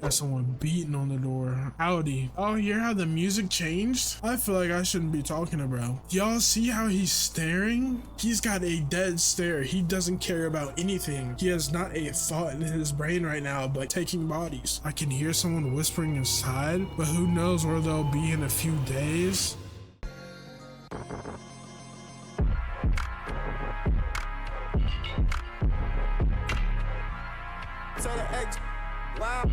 Got someone beating on the door. Howdy. Oh, you hear how the music changed? I feel like I shouldn't be talking to bro. Y'all see how he's staring? He's got a dead stare. He doesn't care about anything. He has not a thought in his brain right now but taking bodies. I can hear someone whispering inside, but who knows where they'll be in a few days. Wow.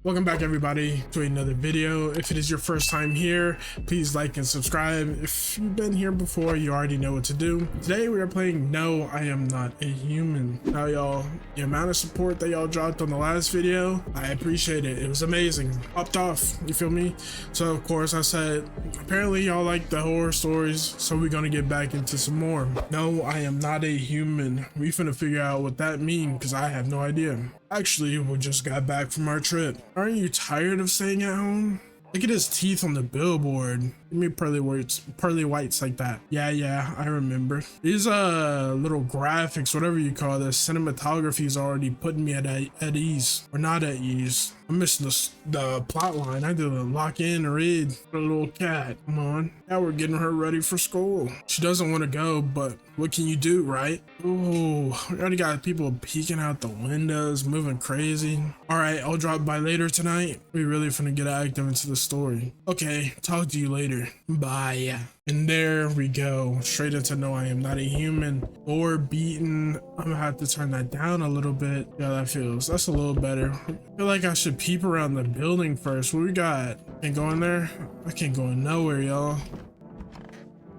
Welcome back everybody to another video. If it is your first time here, please like and subscribe. If you've been here before, you already know what to do. Today we are playing No, I Am Not a Human. Now y'all, the amount of support that y'all dropped on the last video, I appreciate it. It was amazing. Popped off, you feel me? So of course I said, apparently y'all like the horror stories, so we're gonna get back into some more. No, I am not a human. We finna figure out what that means because I have no idea. Actually, we just got back from our trip. Aren't you tired of staying at home? Look at his teeth on the billboard. Give me pearly whites like that. Yeah, I remember. These little graphics, whatever you call this, cinematography is already putting me at ease. Or not at ease. I'm missing the plot line. I didn't lock in and read. The little cat. Come on. Now we're getting her ready for school. She doesn't want to go, but what can you do, right? Ooh, we already got people peeking out the windows, moving crazy. All right, I'll drop by later tonight. We really finna get active into the story. Okay, talk to you later. Bye. And there we go, straight into No, I Am Not a Human. Door beaten. I'm gonna have to turn that down a little bit. Yeah, that's a little better. I feel like I should peep around the building first. What we got? Can't go in there? I can't go in nowhere, y'all.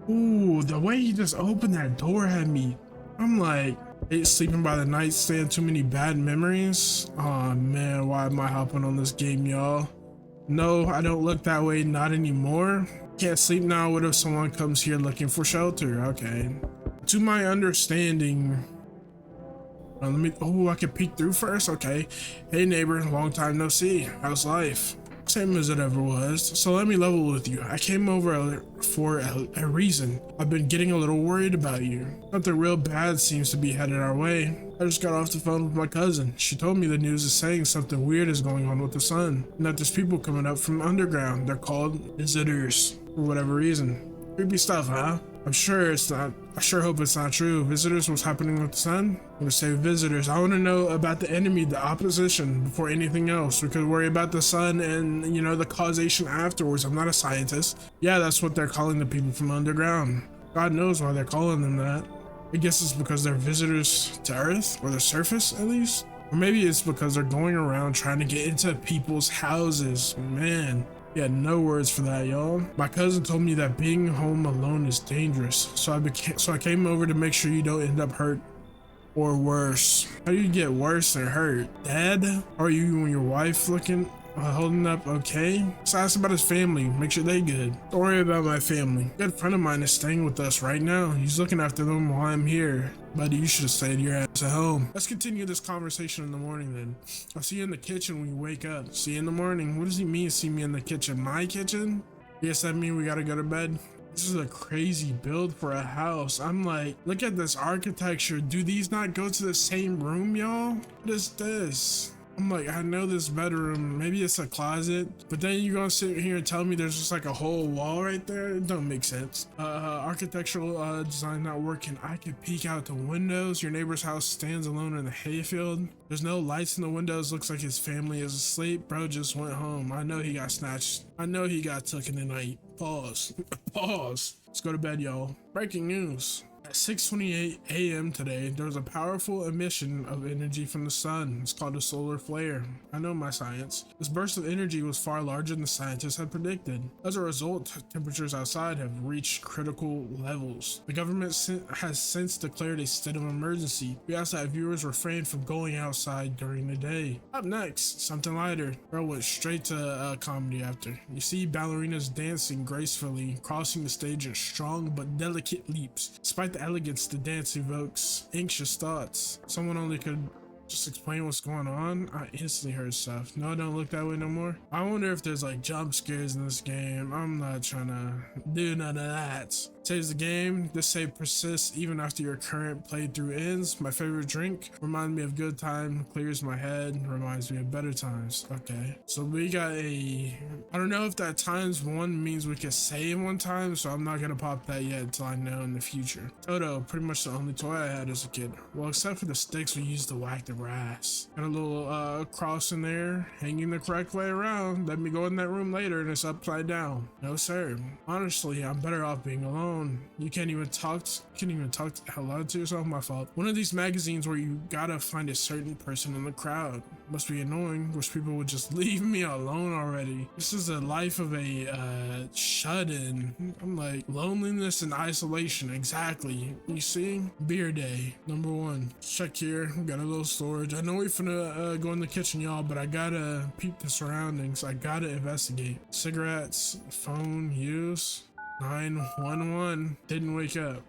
Ooh, the way he just opened that door had me. I'm like, sleeping by the nightstand, too many bad memories. Oh man, why am I hopping on this game, y'all? No, I don't look that way, not anymore. Can't sleep now. What if someone comes here looking for shelter? Okay. To my understanding, I can peek through first. Okay. Hey neighbor, long time no see. How's life? Same as it ever was. So let me level with you. I came over for a reason. I've been getting a little worried about you. Nothing real bad seems to be headed our way. I just got off the phone with my cousin. She told me the news is saying something weird is going on with the sun, and that there's people coming up from underground. They're called visitors for whatever reason. Creepy stuff, huh? I sure hope it's not true. Visitors, what's happening with the sun? I'm gonna say visitors. I want to know about the enemy, the opposition, before anything else. We could worry about the sun and, you know, the causation afterwards. I'm not a scientist. Yeah, that's what they're calling the people from underground. God knows why they're calling them that. I guess it's because they're visitors to Earth, or the surface at least. Or maybe it's because they're going around trying to get into people's houses. Man. Yeah, no words for that, y'all. My cousin told me that being home alone is dangerous, so I came over to make sure you don't end up hurt or worse. How do you get worse than hurt? Dead? Are you and your wife holding up okay? So ask about his family, make sure they good. Don't worry about my family. A good friend of mine is staying with us right now. He's looking after them while I'm here. Buddy, you should have stayed your ass at home. Let's continue this conversation in the morning then. I'll see you in the kitchen when you wake up. See you in the morning. What does he mean, see me in the kitchen? My kitchen? Yes, that mean we gotta go to bed? This is a crazy build for a house. I'm like, look at this architecture. Do these not go to the same room, y'all? What is this? I'm like, I know this bedroom, maybe it's a closet, but then you're gonna sit here and tell me there's just like a whole wall right there? It don't make sense. Architectural design not working. I can peek out the windows. Your neighbor's house stands alone in the hayfield. There's no lights in the windows. Looks like his family is asleep. Bro just went home. I know he got snatched. I know he got took in the night. Pause. Pause. Let's go to bed, y'all. Breaking news. At 6:28 a.m. today, there was a powerful emission of energy from the sun. It's called a solar flare. I know my science. This burst of energy was far larger than the scientists had predicted. As a result, temperatures outside have reached critical levels. The government has since declared a state of emergency. We ask that viewers refrain from going outside during the day. Up next, something lighter. Bro went straight to comedy after. You see ballerinas dancing gracefully, crossing the stage in strong but delicate leaps. Despite the elegance, the dance evokes anxious thoughts. Someone only could just explain what's going on. I instantly heard stuff. No, don't look that way no more. I wonder if there's like jump scares in this game. I'm not trying to do none of that. Saves the game. This save persists even after your current playthrough ends. My favorite drink. Reminds me of good time. Clears my head. Reminds me of better times. Okay. So we got a... I don't know if that ×1 means we can save one time, so I'm not gonna pop that yet until I know in the future. Toto, pretty much the only toy I had as a kid. Well, except for the sticks we used to whack the grass. And a little cross in there, hanging the correct way around. Let me go in that room later and it's upside down. No sir. Honestly, I'm better off being alone. You can't even talk out loud to yourself. My fault. One of these magazines where you gotta find a certain person in the crowd. Must be annoying. Wish people would just leave me alone already. This is the life of a shut-in. I'm like, loneliness and isolation. Exactly. You see? Beer day. Number 1. Check here. We got a little storage. I know we finna go in the kitchen, y'all, but I gotta peep the surroundings. I gotta investigate. Cigarettes, phone use. 911. Didn't wake up.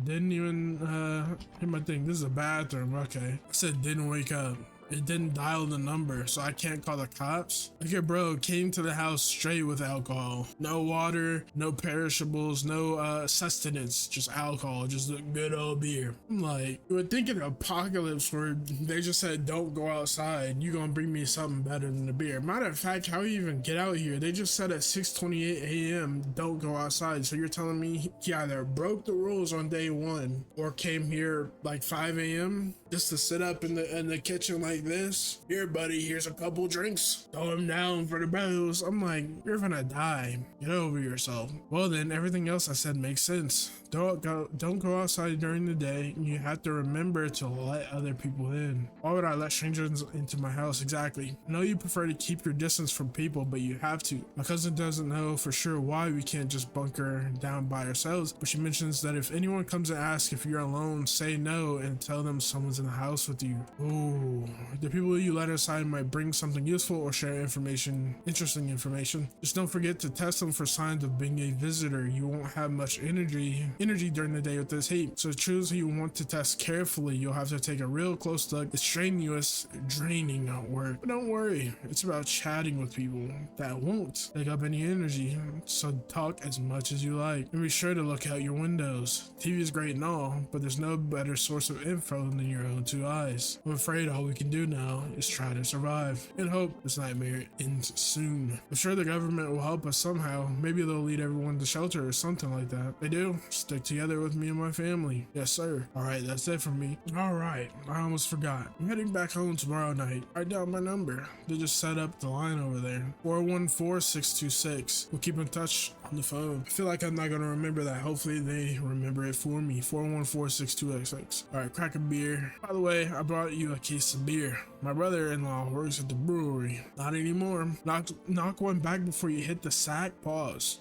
Didn't even hit my thing. This is a bathroom. Okay. I said didn't wake up. It didn't dial the number, so I can't call the cops. Okay, bro, came to the house straight with alcohol. No water, no perishables, no sustenance, just alcohol, just a good old beer. I'm like, you would think an apocalypse where they just said don't go outside, you gonna bring me something better than the beer. Matter of fact, how you even get out here? They just said at 6:28 a.m. don't go outside. So you're telling me he either broke the rules on day 1 or came here like 5 a.m. just to sit up in the kitchen like this. Here, buddy, here's a couple drinks. Throw him down for the bros. I'm like, you're gonna die. Get over yourself. Well then, everything else I said makes sense. Don't go outside during the day. You have to remember to let other people in. Why would I let strangers into my house? Exactly. I know you prefer to keep your distance from people, but you have to. My cousin doesn't know for sure why we can't just bunker down by ourselves, but she mentions that if anyone comes and asks if you're alone, say no and tell them someone's in the house with you. Ooh. The people you let inside might bring something useful or share interesting information. Just don't forget to test them for signs of being a visitor. You won't have much energy during the day with this heat. So choose who you want to test carefully. You'll have to take a real close look. It's strenuous, draining at work. But don't worry, it's about chatting with people that won't take up any energy. So talk as much as you like. And be sure to look out your windows. TV is great and all, but there's no better source of info than your own 2 eyes. I'm afraid all we can do now is try to survive and hope this nightmare ends soon. I'm sure the government will help us somehow. Maybe they'll lead everyone to shelter or something like that. They do. Stick together with me and my family. Yes, sir. Alright, that's it from me. Alright, I almost forgot. I'm heading back home tomorrow night. Write down my number. They just set up the line over there. 414-626. We'll keep in touch on the phone. I feel like I'm not gonna remember that. Hopefully they remember it for me. 414-6266. Alright, crack a beer. By the way, I brought you a case of beer. My brother-in-law works at the brewery. Not anymore. Knock one back before you hit the sack. Pause.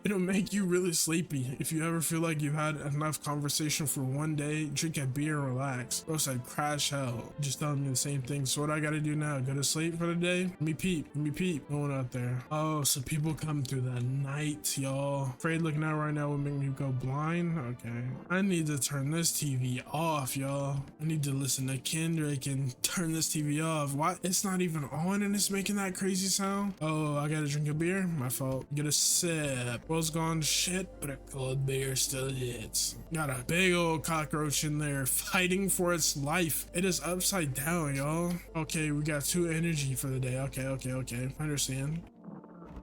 It'll make you really sleepy. If you ever feel like you've had enough conversation for one day, drink a beer and relax. Bro said crash hell. Just telling me the same thing. So what I gotta do now? Go to sleep for the day? Let me peep. No one out there. Oh, so people come through the night, y'all. Afraid looking out right now will make me go blind? Okay. I need to turn this TV off, y'all. I need to listen to Kendrick and turn this TV off. Why? It's not even on and it's making that crazy sound? Oh, I gotta drink a beer? My fault. Get a sip. World's gone to shit, but a cold beer still hits. Got a big old cockroach in there fighting for its life. It is upside down, y'all. Okay, we got 2 energy for the day. Okay. I understand.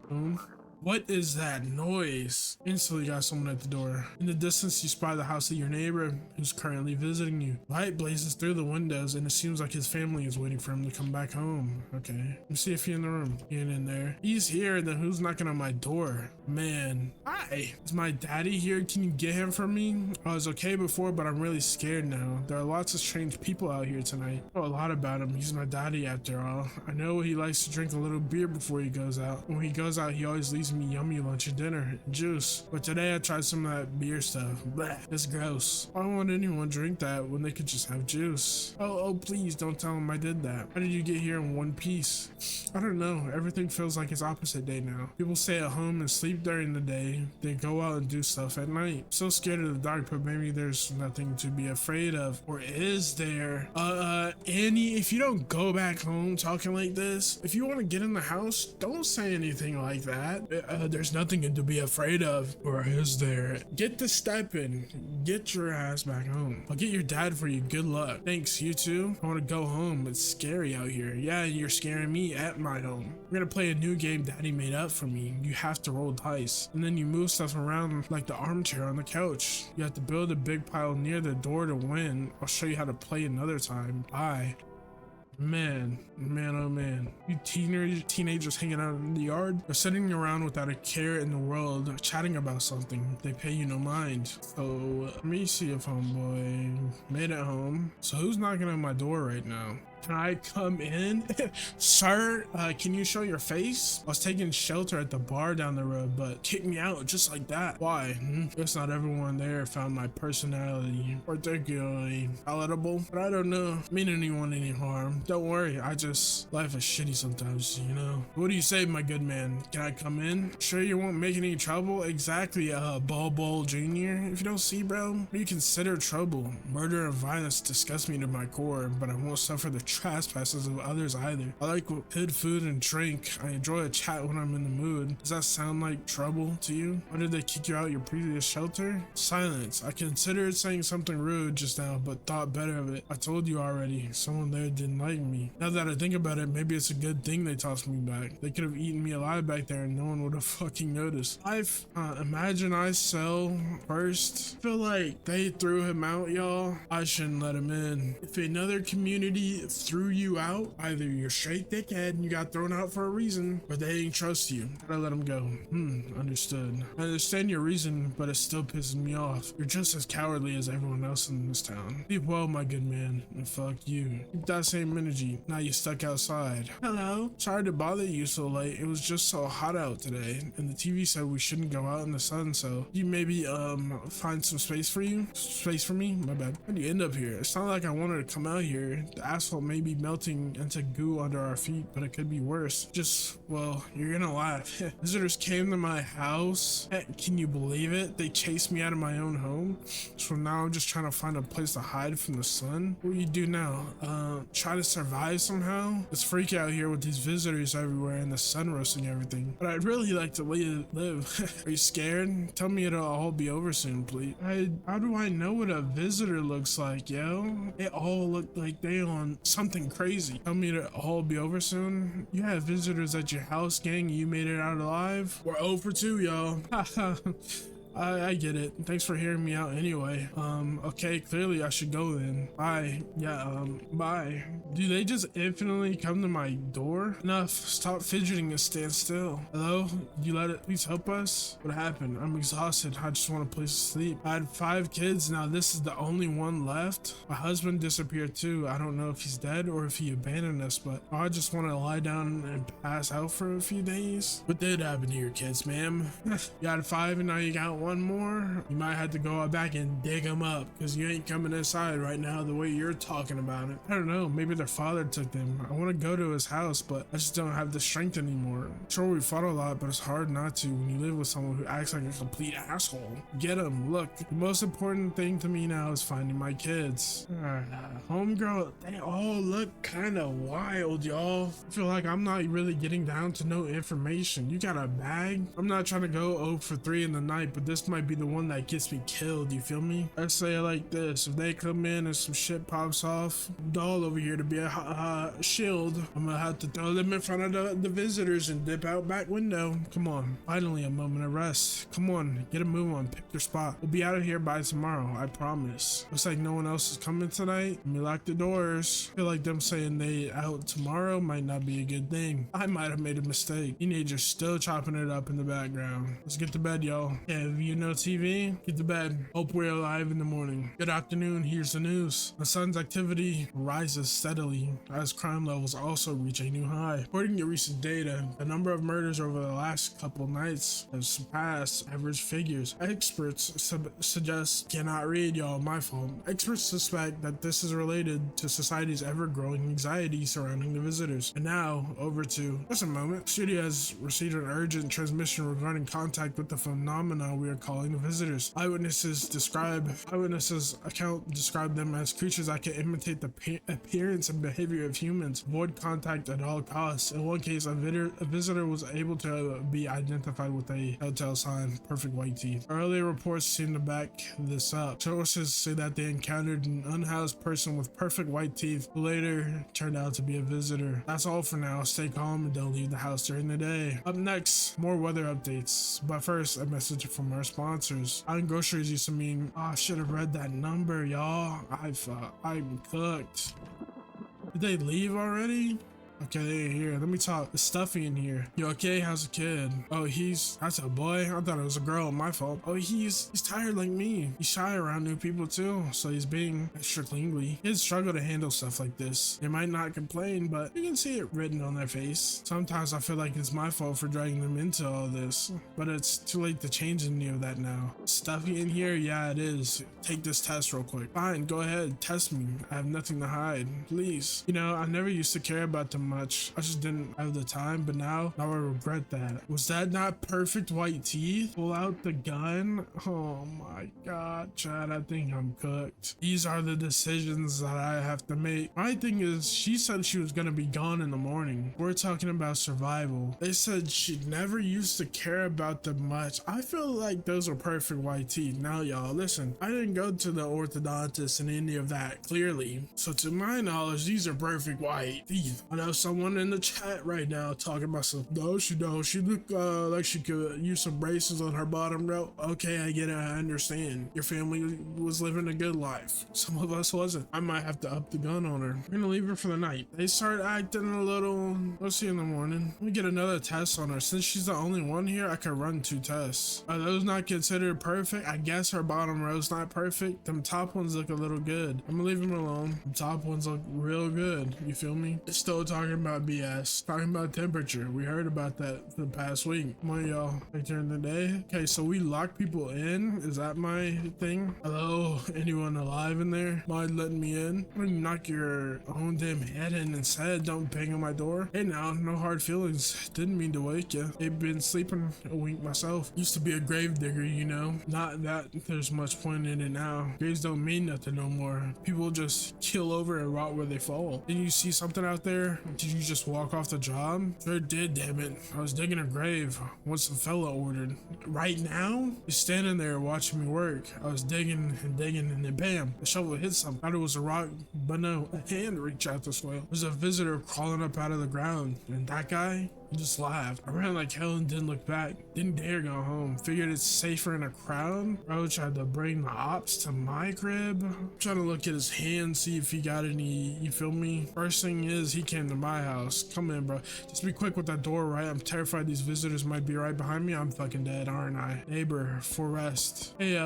Boom. What is that noise? Instantly got someone at the door. In the distance, you spy the house of your neighbor who's currently visiting you. Light blazes through the windows and it seems like his family is waiting for him to come back home. Okay, let me see if he's in the room. He ain't in there. He's here, then who's knocking on my door? Man, hi. Is my daddy here? Can you get him for me? I was okay before, but I'm really scared now. There are lots of strange people out here tonight. I know a lot about him. He's my daddy after all. I know he likes to drink a little beer before he goes out. When he goes out, he always leaves me yummy lunch and dinner and juice, but today I tried some of that beer stuff. Blech, it's gross. Why would anyone drink that when they could just have juice? Oh please don't tell him I did that. How did you get here in one piece? I don't know, everything feels like it's opposite day now. People stay at home and sleep during the day, then go out and do stuff at night. I'm so scared of the dark, but maybe there's nothing to be afraid of. Or is there? Annie, if you don't go back home talking like this, if you want to get in the house, don't say anything like that. There's nothing to be afraid of. Or is there? Get the step in. Get your ass back home. I'll get your dad for you. Good luck. Thanks, you too. I want to go home. It's scary out here. Yeah, you're scaring me at my home. We're gonna play a new game Daddy made up for me. You have to roll dice. And then you move stuff around like the armchair on the couch. You have to build a big pile near the door to win. I'll show you how to play another time. Bye. Man, oh man. You teenagers hanging out in the yard or sitting around without a care in the world, chatting about something. They pay you no mind. So let me see if homeboy made it home. So who's knocking on my door right now? Can I come in? Sir, can you show your face? I was taking shelter at the bar down the road, but kicked me out just like that. Why? Guess not everyone there found my personality particularly palatable, but I don't know. Mean anyone any harm. Don't worry, life is shitty sometimes, you know? What do you say, my good man? Can I come in? Sure you won't make any trouble? Exactly, Ball Jr. If you don't see, bro, what do you consider trouble? Murder and violence disgust me to my core, but I won't suffer the trespasses of others either. I like good food and drink. I enjoy a chat when I'm in the mood. Does that sound like trouble to you? Why did they kick you out your previous shelter? Silence. I considered saying something rude just now, but thought better of it. I told you already. Someone there didn't like me. Now that I think about it, maybe it's a good thing they tossed me back. They could have eaten me alive back there and no one would have fucking noticed. Imagine I sell first. I feel like they threw him out, y'all. I shouldn't let him in. If another community threw you out, either you're straight dickhead and you got thrown out for a reason, or they didn't trust you. Gotta let them go. Understood. I understand your reason, but it still pisses me off. You're just as cowardly as everyone else in this town. Keep well, my good man, and fuck you. Keep that same energy. Now you stuck outside. Hello. Sorry to bother you so late. It was just so hot out today, and the TV said we shouldn't go out in the sun, so you maybe find some space for you? Space for me? My bad. How do you end up here? It's not like I wanted to come out here. The asphalt may be melting into goo under our feet, but it could be worse. Well, you're gonna laugh. Visitors came to my house. Can you believe it? They chased me out of my own home. So now I'm just trying to find a place to hide from the sun. What do you do now? Try to survive somehow? It's freaky out here with these visitors everywhere and the sun roasting everything. But I'd really like to live. Are you scared? Tell me it'll all be over soon, please. How do I know what a visitor looks like, yo? They all look like they on something crazy. Tell me it'll all be over soon? You have visitors at your house, gang. You made it out alive? We're 0 for 2, y'all. I get it. Thanks for hearing me out anyway. Okay, clearly I should go then. Bye. Yeah, bye. Do they just infinitely come to my door? Enough. Stop fidgeting and stand still. Hello? You let it please help us? What happened? I'm exhausted. I just want a place to sleep. I had 5 kids. Now this is the only one left. My husband disappeared too. I don't know if he's dead or if he abandoned us, but I just want to lie down and pass out for a few days. What did happen to your kids, ma'am? You had 5 and now you got 1 more. You might have to go back and dig them up because you ain't coming inside right now the way you're talking about it. I don't know, maybe their father took them. I want to go to his house, but I just don't have the strength anymore. Sure, we fought a lot, but it's hard not to when you live with someone who acts like a complete asshole. Get him. Look, the most important thing to me now is finding my kids. Homegirl, they all look kind of wild, y'all. I feel like I'm not really getting down to no information. You got a bag? I'm not trying to go 0 for 3 in the night, but this might be the one that gets me killed, you feel me? I say it like this: if they come in and some shit pops off, doll over here to be a shield, I'm gonna have to throw them in front of the visitors and dip out back window. Come on, finally a moment of rest. Come on, get a move on, pick your spot. We'll be out of here by tomorrow, I promise. Looks like no one else is coming tonight. Let me lock the doors. I feel like them saying they out tomorrow might not be a good thing. I might have made a mistake. Teenagers still chopping it up in the background. Let's get to bed, y'all. Yeah, if you know TV, get to bed. Hope we're alive in the morning. Good afternoon, here's the news. The sun's activity rises steadily as crime levels also reach a new high. According to recent data, the number of murders over the last couple nights has surpassed average figures. Experts suggest, cannot read, y'all, my fault. Experts suspect that this is related to society's ever-growing anxiety surrounding the visitors. And now, over to, just a moment, studio has received an urgent transmission regarding contact with the phenomena we they're calling the visitors. Eyewitnesses account describe them as creatures that can imitate the appearance and behavior of humans, avoid contact at all costs. In one case, a visitor was able to be identified with a telltale sign, perfect white teeth. Earlier reports seem to back this up. Sources say that they encountered an unhoused person with perfect white teeth who later turned out to be a visitor. That's all for now. Stay calm and don't leave the house during the day. Up next, more weather updates. But first, a message from our sponsors. Buying groceries used to mean, oh, I should have read that number, y'all. I'm cooked. Did they leave already? Okay, here, let me talk. It's stuffy in here. You okay? How's the kid? Oh, that's a boy? I thought it was a girl. My fault. Oh, he's tired like me. He's shy around new people too, so he's being extra cleanly. Kids struggle to handle stuff like this. They might not complain, but you can see it written on their face. Sometimes I feel like it's my fault for dragging them into all this, but it's too late to change any of that now. Stuffy in here? Yeah, it is. Take this test real quick. Fine, go ahead. Test me. I have nothing to hide. Please. You know, I never used to care about them much. I just didn't have the time, but now I regret that. Was that not perfect white teeth? Pull out the gun? Oh my god, Chad, I think I'm cooked. These are the decisions that I have to make. My thing is, she said she was gonna be gone in the morning. We're talking about survival. They said she never used to care about them much. I feel like those are perfect white teeth. Now y'all, listen, I didn't go to the orthodontist and any of that, clearly. So to my knowledge, these are perfect white teeth. I know someone in the chat right now talking about some, no, she don't. She look like she could use some braces on her bottom row. Okay, I get it. I understand. Your family was living a good life. Some of us wasn't. I might have to up the gun on her. We're gonna leave her for the night. They start acting a little, we'll see in the morning. Let me get another test on her. Since she's the only one here, I could run 2 tests. Are those not considered perfect? I guess her bottom row's not perfect. Them top ones look a little good. I'm gonna leave them alone. The top ones look real good. You feel me? It's still talking about BS. Talking about temperature. We heard about that the past week. Come on, y'all. Later in the day. Okay, so we lock people in. Is that my thing? Hello? Anyone alive in there? Mind letting me in? I'm gonna knock your own damn head in instead. Don't bang on my door. Hey now, no hard feelings. Didn't mean to wake you. I've been sleeping a week myself. Used to be a grave digger, you know? Not that there's much point in it now. Graves don't mean nothing no more. People just kill over and rot where they fall. Didn't you see something out there? Did you just walk off the job? Sure did, damn it. I was digging a grave. Once some fella ordered. Right now? He's standing there watching me work. I was digging and then bam, the shovel hit something. Thought it was a rock, but no, a hand reached out to soil. There's a visitor crawling up out of the ground, and that guy, he just laughed. I ran like hell and didn't look back. Didn't dare go home. Figured it's safer in a crowd. Bro tried to bring the ops to my crib. I'm trying to look at his hand, see if he got any, you feel me? First thing is, he came to my house. Come in, bro. Just be quick with that door, right? I'm terrified these visitors might be right behind me. I'm fucking dead, aren't I? Neighbor, for rest. Hey,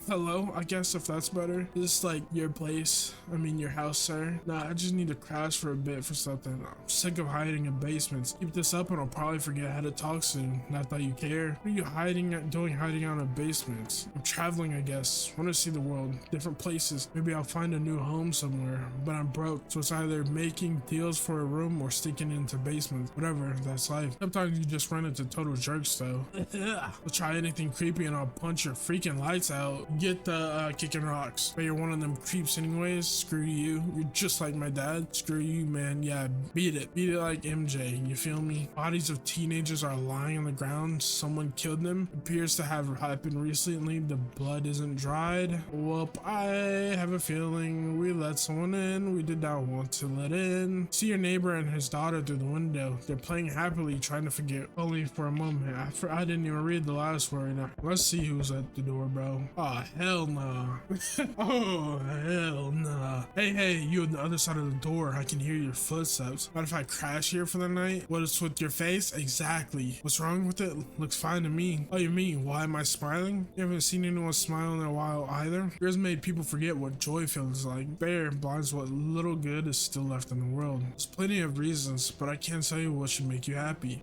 hello, I guess if that's better. Is this like your place? I mean your house, sir? Nah, I just need to crash for a bit for something. I'm sick of hiding in basements. Keep this up and I'll probably forget how to talk soon. Not that you care. What are you hiding out in basements? I'm traveling, I guess. Want to see the world. Different places. Maybe I'll find a new home somewhere. But I'm broke, so it's either making deals for a room or sneaking into basements. Whatever, that's life. Sometimes you just run into total jerks though. I'll try anything creepy and I'll punch your freaking lights out. Get the kicking rocks. But you're one of them creeps anyways. Screw you. You're just like my dad. Screw you, man. Yeah, beat it. Beat it like MJ. You feel me? Bodies of teenagers are lying on the ground. Someone killed them. Appears to have happened recently. The blood isn't dried. Whoop. I have a feeling we let someone in we did not want to let in. See your neighbor and his daughter through the window. They're playing happily, trying to forget. Only for a moment. I didn't even read the last word. Let's see who's at the door, bro. Oh, hell nah. Oh, hell nah. Hey, you on the other side of the door. I can hear your footsteps. What if I crash here for the night? What is with your face? Exactly. What's wrong with it? Looks fine to me. Oh, you mean, why am I smiling? You haven't seen anyone smile in a while either? Yours made people forget what joy feels like. Bear blinds what little good is still left in the world. There's plenty of reasons, but I can't tell you what should make you happy.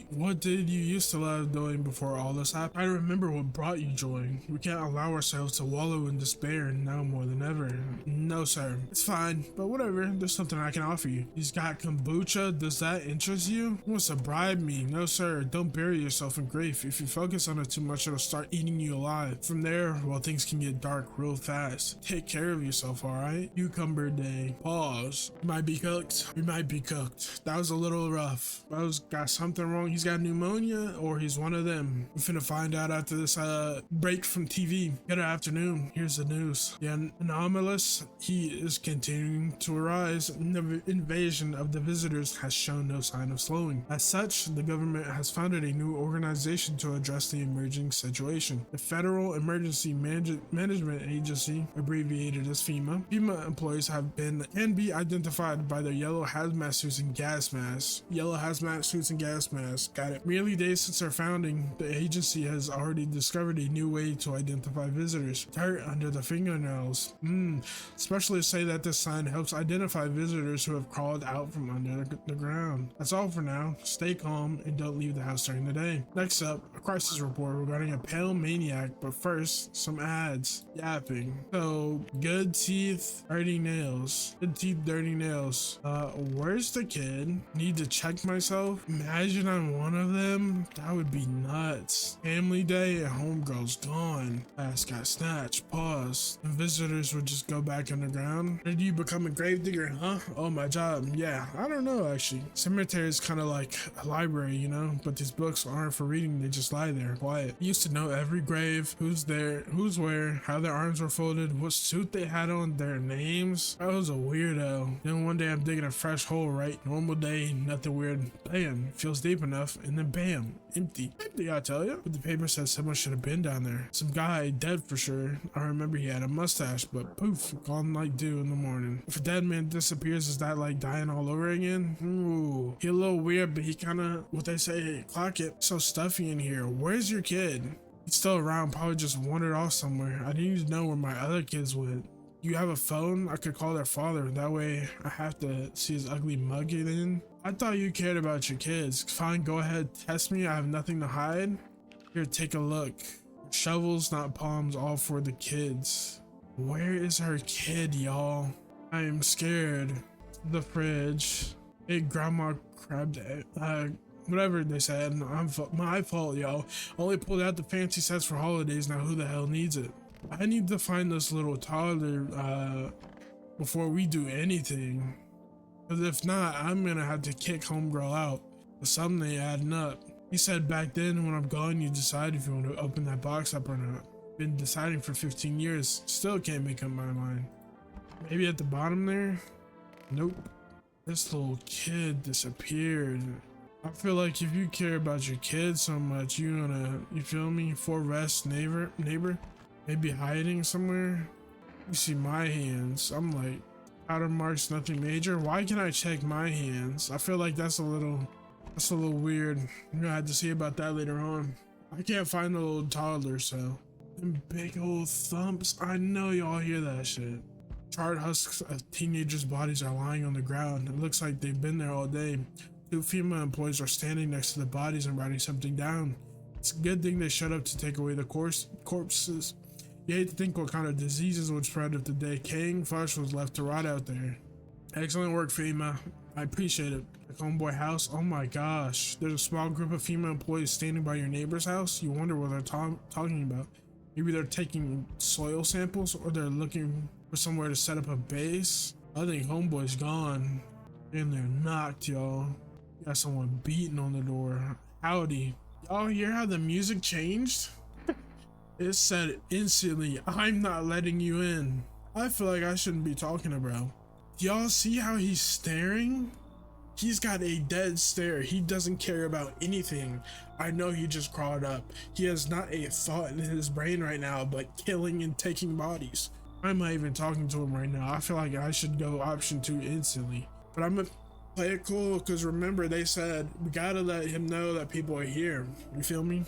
What did you used to love doing before all this happened? I remember what brought you joy. We can't allow ourselves to wallow in despair now more than ever. No, sir. It's fine, but whatever. There's something I can offer you. He's got kombucha. Does that interest you? He wants to bribe me. No, sir. Don't bury yourself in grief. If you focus on it too much, it'll start eating you alive. From there, well, things can get dark real fast. Take care of yourself, alright? Cucumber day. Pause. We might be cooked. We might be cooked. That was a little rough. Bro's got something wrong. He's got pneumonia, or he's one of them. We're finna find out after this break from TV. Good afternoon. Here's the news. The anomalous heat is continuing to rise, and the invasion of the visitors has shown no sign of slowing. As such, the government has founded a new organization to address the emerging situation. The Federal Emergency Management Agency, abbreviated as FEMA. FEMA employees can be identified by their yellow hazmat suits and gas masks. Yellow hazmat suits and gas masks. Got it. Merely days since their founding, the agency has already discovered a new way to identify visitors. Dirt under the fingernails. Specialists say that this sign helps identify visitors who have crawled out from under the ground. That's all for now. Stay calm and don't leave the house during the day. Next up, a crisis report regarding a pale maniac, but first, some ads. Yapping. So, good teeth, dirty nails. Good teeth, dirty nails. Where's the kid? Need to check myself? Imagine I'm one of them? That would be nuts. Family day and homegirl's gone. Ass got snatched. Pause. And visitors would just go back underground. Did you become a gravedigger, huh? Oh, my job. Yeah, I don't know actually. Cemetery is kind of like a library, you know, but these books aren't for reading, they just lie there quiet. I used to know every grave, who's there, who's where, how their arms were folded, what suit they had on, their names. I was a weirdo. Then one day I'm digging a fresh hole, right? Normal day, nothing weird. Bam, feels deep enough, and then bam, empty. Empty, I tell you. But the paper said someone should have been down there. Some guy, dead for sure. I remember he had a mustache, but poof, gone like dew in the morning. If a dead man disappears, is that like dying all over again? Ooh, he a little weird, but he kind of, what they say, clock it. So stuffy in here. Where's your kid? He's still around, probably just wandered off somewhere. I didn't even know where my other kids went. You have a phone? I could call their father. That way I have to see his ugly mug again. I thought you cared about your kids. Fine, go ahead, test me. I have nothing to hide. Here, take a look. Shovels, not palms, all for the kids. Where is her kid, y'all? I am scared. The fridge. Hey, grandma grabbed it. Whatever they said. My fault, y'all. Only pulled out the fancy sets for holidays. Now who the hell needs it? I need to find this little toddler before we do anything. Because if not, I'm gonna have to kick homegirl out. But something ain't adding up. He said back then when I'm gone, you decide if you want to open that box up or not. Been deciding for 15 years. Still can't make up my mind. Maybe at the bottom there? Nope. This little kid disappeared. I feel like if you care about your kid so much, you feel me? For rest, neighbor? Maybe hiding somewhere? You see my hands. I'm like, powder marks, nothing major. Why can I check my hands? I feel like that's a little weird. I'm gonna have to see about that later on. I can't find the little toddler, so. Them big old thumps. I know y'all hear that shit. Charred husks of teenagers' bodies are lying on the ground. It looks like they've been there all day. 2 female employees are standing next to the bodies and writing something down. It's a good thing they showed up to take away the corpses. You hate to think what kind of diseases would spread if the decaying flesh was left to rot out there. Excellent work, FEMA. I appreciate it. The homeboy house? Oh my gosh. There's a small group of female employees standing by your neighbor's house? You wonder what they're talking about. Maybe they're taking soil samples, or they're looking for somewhere to set up a base. I think homeboy's gone. And they're knocked, y'all. Got someone beating on the door. Howdy. Y'all hear how the music changed? It said instantly, I'm not letting you in. I feel like I shouldn't be talking to bro. Y'all see how he's staring? He's got a dead stare. He doesn't care about anything. I know he just crawled up. He has not a thought in his brain right now but killing and taking bodies. I'm not even talking to him right now. I feel like I should go option 2 instantly. But I'm gonna play it cool because remember they said we gotta let him know that people are here. You feel me?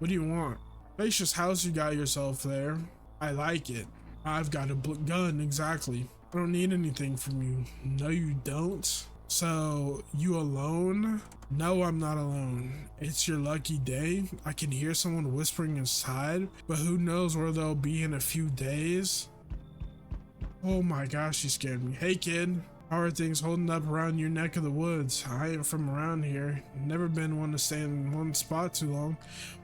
What do you want? Spacious house you got yourself there. I like it. I've got a gun, exactly. I don't need anything from you. No, you don't. So, you alone? No, I'm not alone. It's your lucky day. I can hear someone whispering inside, but who knows where they'll be in a few days? Oh my gosh, you scared me. Hey kid, how are things holding up around your neck of the woods? I ain't from around here. Never been one to stay in one spot too long,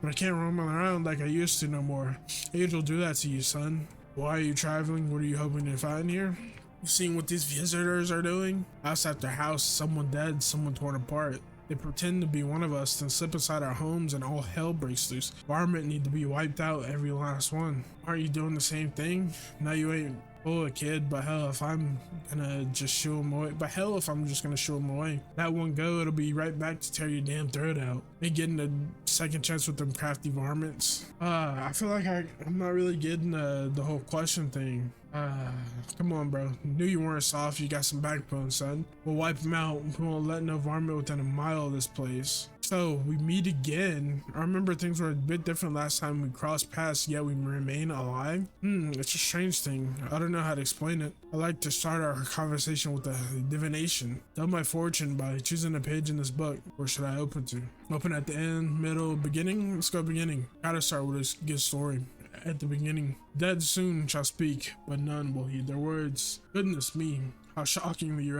but I can't roam around like I used to no more. Age will do that to you, son. Why are you traveling? What are you hoping to find here? You seen what these visitors are doing? House after house, someone dead, someone torn apart. They pretend to be one of us, then slip inside our homes and all hell breaks loose. Environment need to be wiped out, every last one. Aren't you doing the same thing? No, you ain't. Oh, a kid, but hell, if I'm gonna just shoo him away. But hell, if I'm just gonna shoo him away. That one go, it'll be right back to tear your damn throat out. Ain't getting a second chance with them crafty varmints. I feel like I'm not really getting the whole question thing. Come on, bro. Knew you weren't soft. You got some backbone, son. We'll wipe them out. We won't let no varmint within a mile of this place. So we meet again. I remember things were a bit different last time we crossed paths, yet we remain alive. It's a strange thing. I don't know how to explain it. I like to start our conversation with a divination. Done my fortune by choosing a page in this book. Where should I open to? Open at the end, middle, beginning? Let's go beginning. Gotta start with a good story. At the beginning, dead soon shall speak, but none will heed their words. Goodness me, how shockingly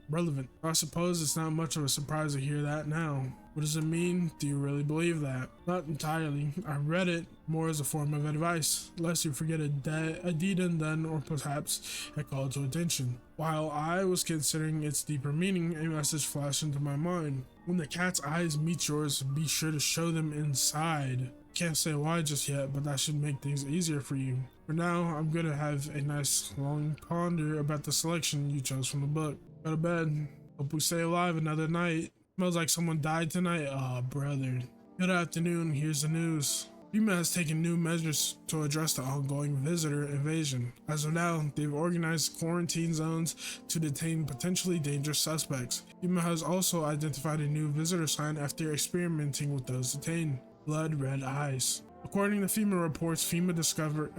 relevant. I suppose it's not much of a surprise to hear that now. What does it mean? Do you really believe that? Not entirely. I read it more as a form of advice, lest you forget a deed undone, or perhaps a call to attention. While I was considering its deeper meaning, a message flashed into my mind. When the cat's eyes meet yours, be sure to show them inside. Can't say why just yet, but that should make things easier for you. For now, I'm gonna have a nice long ponder about the selection you chose from the book. Go to bed. Hope we stay alive another night. Smells like someone died tonight. Oh, brother. Good afternoon. Here's the news. FEMA has taken new measures to address the ongoing visitor invasion. As of now, they've organized quarantine zones to detain potentially dangerous suspects. FEMA has also identified a new visitor sign after experimenting with those detained. Blood red eyes. According to reports, FEMA discovered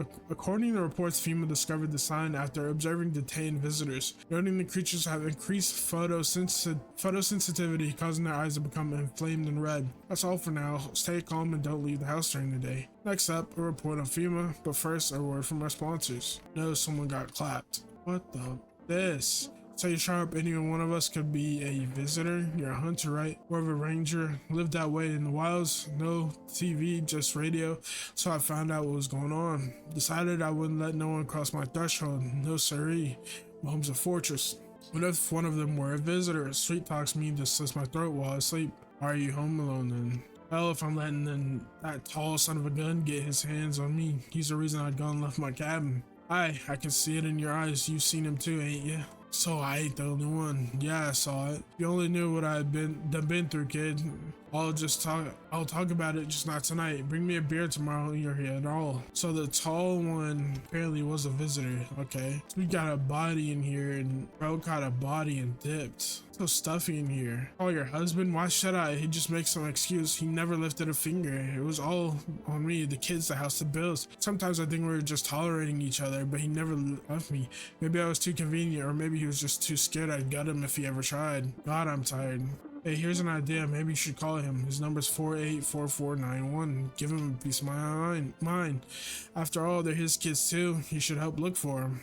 the sign after observing detained visitors, noting the creatures have increased photosensitivity, causing their eyes to become inflamed and red. That's all for now. Stay calm and don't leave the house during the day. Next up, a report on FEMA, but first, a word from our sponsors. No, someone got clapped. What the? This. Say sharp, any one of us could be a visitor. You're a hunter, right? Or a ranger. Lived that way in the wilds. No TV, just radio. So I found out what was going on. Decided I wouldn't let no one cross my threshold. No siree. My home's a fortress. What if one of them were a visitor? Sweet talks me to slits my throat while I sleep. Why are you home alone then? Well, if I'm letting that tall son of a gun get his hands on me, he's the reason I'd gone and left my cabin. I can see it in your eyes. You've seen him too, ain't you? So I ain't the only one. Yeah, I saw it. You only knew what I'd been through, kid. I'll talk about it, just not tonight. Bring me a beer tomorrow when you're here at all. So the tall one apparently was a visitor. Okay. So we got a body in here, and bro got a body and dipped. So stuffy in here. Oh, your husband? Why should I? He just makes some excuse. He never lifted a finger. It was all on me, the kids, the house, the bills. Sometimes I think we were just tolerating each other, but he never left me. Maybe I was too convenient, or maybe he was just too scared I'd gut him if he ever tried. God, I'm tired. Hey, here's an idea. Maybe you should call him. His number's 484491. Give him a piece of my mind. After all, they're his kids too. You should help look for him.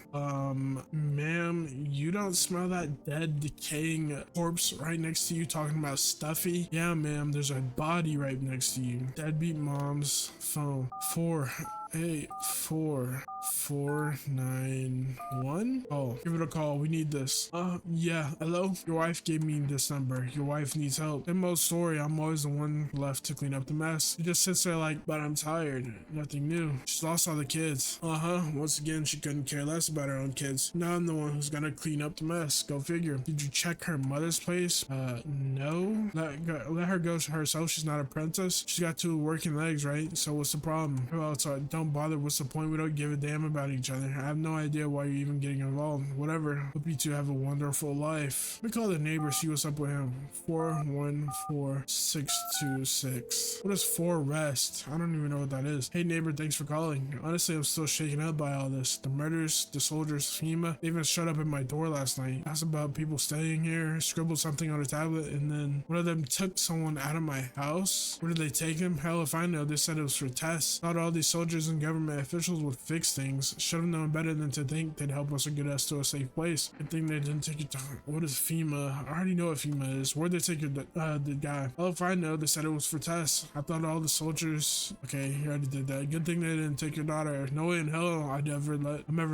Ma'am, you don't smell that dead, decaying corpse right next to you talking about stuffy? Yeah, ma'am, there's a body right next to you. Deadbeat mom's phone. 484491. Oh, give it a call. We need this. Yeah. Hello? Your wife gave me this number. Your wife needs help. Same old story. I'm always the one left to clean up the mess. She just sits there like, but I'm tired. Nothing new. She's lost all the kids. Once again, she couldn't care less about her own kids. Now I'm the one who's gonna clean up the mess. Go figure. Did you check her mother's place? No. Let her go herself. She's not a princess. She's got two working legs, right? So what's the problem? Well, don't don't bother, what's the point? We don't give a damn about each other. I have no idea why you're even getting involved. Whatever. Hope you two have a wonderful life. Let me call the neighbor, see what's up with him. 414626. What is 4 rest? I don't even know what that is. Hey neighbor, thanks for calling. Honestly, I'm still shaken up by all this. The murders, the soldiers, FEMA, they even shut up at my door last night. Asked about people staying here, scribbled something on a tablet, and then one of them took someone out of my house. Where did they take him? Hell if I know. They said it was for tests. Thought all these soldiers and government officials would fix things. Should have known better than to think they'd help us and get us to a safe place. Good thing they didn't take your time. What is FEMA? I already know what FEMA is. Where'd they take your the guy? Hell if I know. They said it was for tests. I thought all the soldiers. Okay, you already did that. Good thing they didn't take your daughter. No way in hell I'm ever